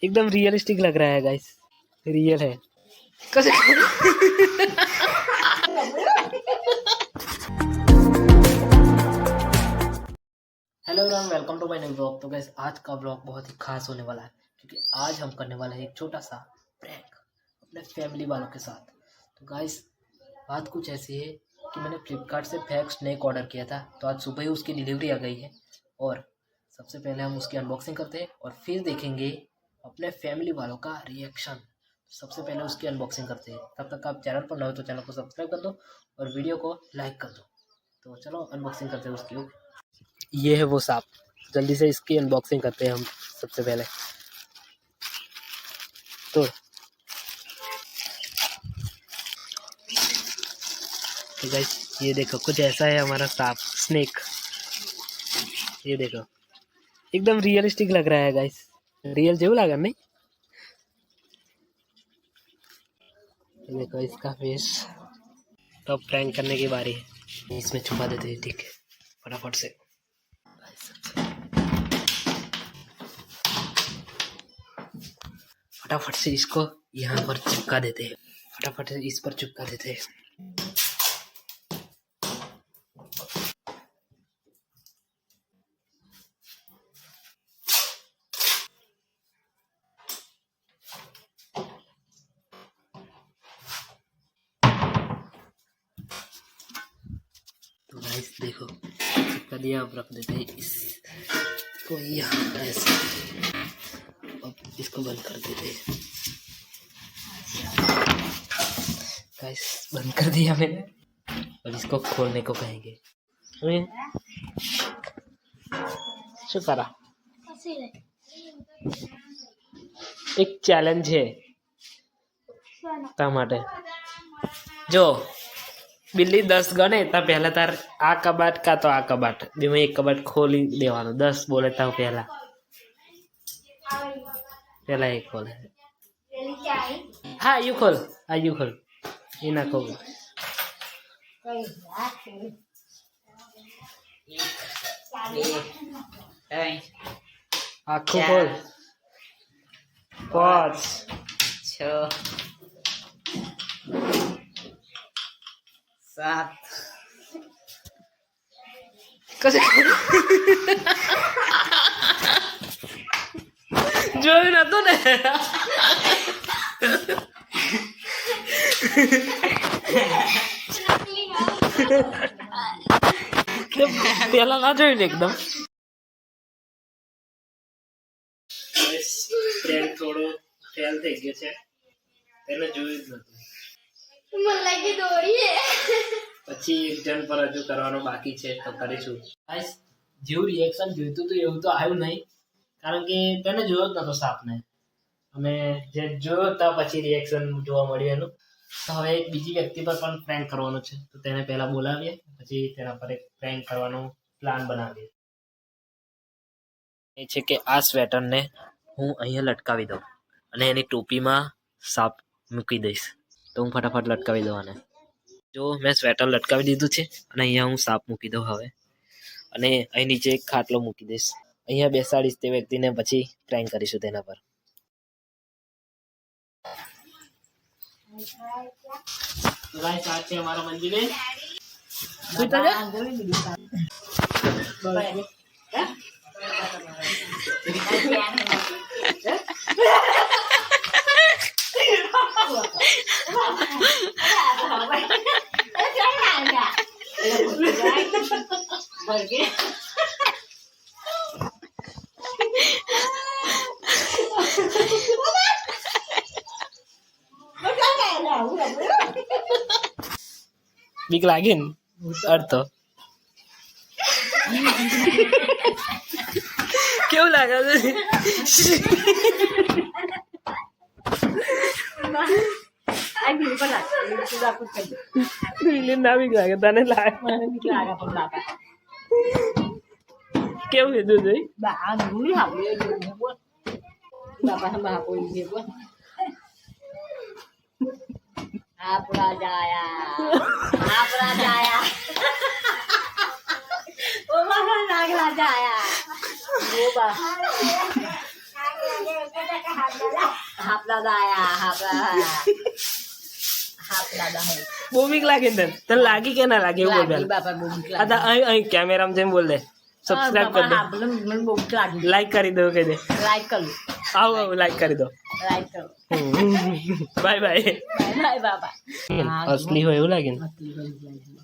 एकदम रियलिस्टिक लग रहा है गाइस, रियल है। कैसे hello everyone, welcome to my new blog. तो गाइस आज का ब्लॉग बहुत ही खास होने वाला है क्योंकि आज हम करने वाले हैं एक छोटा सा प्रैंक अपने फैमिली वालों के साथ। तो गाइस बात कुछ ऐसी है कि मैंने फ्लिपकार्ट से फेक स्नैक ऑर्डर किया था, तो आज सुबह ही उसकी डिलीवरी आ गई है और सबसे पहले हम उसकी अनबॉक्सिंग करते हैं और फिर देखेंगे अपने फैमिली वालों का रिएक्शन। सबसे पहले उसकी अनबॉक्सिंग करते हैं। तब तक आप चैनल पर नए हो तो चैनल को सब्सक्राइब कर दो और वीडियो को लाइक कर दो। तो चलो अनबॉक्सिंग करते हैं उसकी। ये है वो सांप, जल्दी से इसकी अनबॉक्सिंग करते हैं हम सबसे पहले। तो गाइस ये देखो कुछ ऐसा है हमारा सांप स्नेक। ये देखो एकदम रियलिस्टिक लग रहा है गाइस, रियल जेव लगा नहीं। ये देखो इसका फेस। तो अब प्रैंक करने की बारी है, इसमें छुपा देते हैं। ठीक है, फटाफट से इसको यहाँ पर चिपका देते हैं। फटाफट से इस पर चिपका देते हैं। तो गाइस देखो चिपका दिया। अब रख देते हैं इसको यहाँ ऐसे। अब इसको बंद कर देते हैं। गाइस बंद कर दिया मैंने और इसको खोलने को कहेंगे। शुक्र एक चैलेंज है टमाटे। जो बिल्ली 10 गणे तो पहला तार आ कबाट का तो आ कबाट में एक कबाट खोली देवानो। 10 बोले तो पहला एक खोले। हाँ यू खोल, ये ना खोल। आँखों खोल। 5 6 7 कैसे जो ना तो ने पहला ना जो एकदम फ्रेंड थोड़ो फेल થઈ ગયો છે, તેને જોયું જ નતું। મને લાગી દોડી છે, પછી એક જણ પર હજુ કરવાનો બાકી છે તો કરીશું। ગાઈસ જેવું રિએક્શન જોઈતું હતું એવું તો આવ્યું નહીં, કારણ કે તેને જોયો જ નતો સાપને અને જે જોયો તો પછી રિએક્શન જોવા મળ્યું એનું। તો હવે એક બીજી વ્યક્તિ પર પણ પ્રેન્ક કરવાનો છે, તો તેને પહેલા બોલાવીએ પછી તેના પર એક પ્રેન્ક કરવાનો પ્લાન બનાવીએ। એ છે કે આ સ્વેટરને હું અહીંયા લટકાવી દઉં અને એની ટોપીમાં સાપ મૂકી દઈશ। તો હું ફટાફટ લટકાવી દઉં આને। જો મેં સ્વેટર લટકાવી દીધું છે અને અહીંયા હું સાપ મૂકી દઉં હવે, અને અહીં નીચે એક ખાટલો મૂકી દઈશ। અહીંયા બેસાડીશ તે વ્યક્તિને, પછી પ્રેન્ક કરીશું તેના પર। તો ગાઈસ આ છે અમારો મંદિર। બીક લાગે ને અર્થ કેવું લાગે છે? ના બીક લાગે તને? લાગે કેવું કીધું જોઈ? આપણા જાયા ઓ બાબા નાગલા જાયા ઓ બા હાફ દાદા આયા હાફ દાદા હે બહુ બીક લાગે ને તને લાગી કે ના લાગે એવું બોલ લાગી બાપા બહુ બીક લાગી. આ અહીં કેમેરામાં જઈને બોલ દે સબસ્ક્રાઇબ કરી દે હા, બોલો, મને બહુ બીક લાગી. લાઈક કરી દો કહી દે લાઈક કરું આવો લાઈક કરી દો લાઈક કરું બાય બાય બાય બાય બાપા અસલી હોય એવું લાગે ને આટલી બધી લાગી.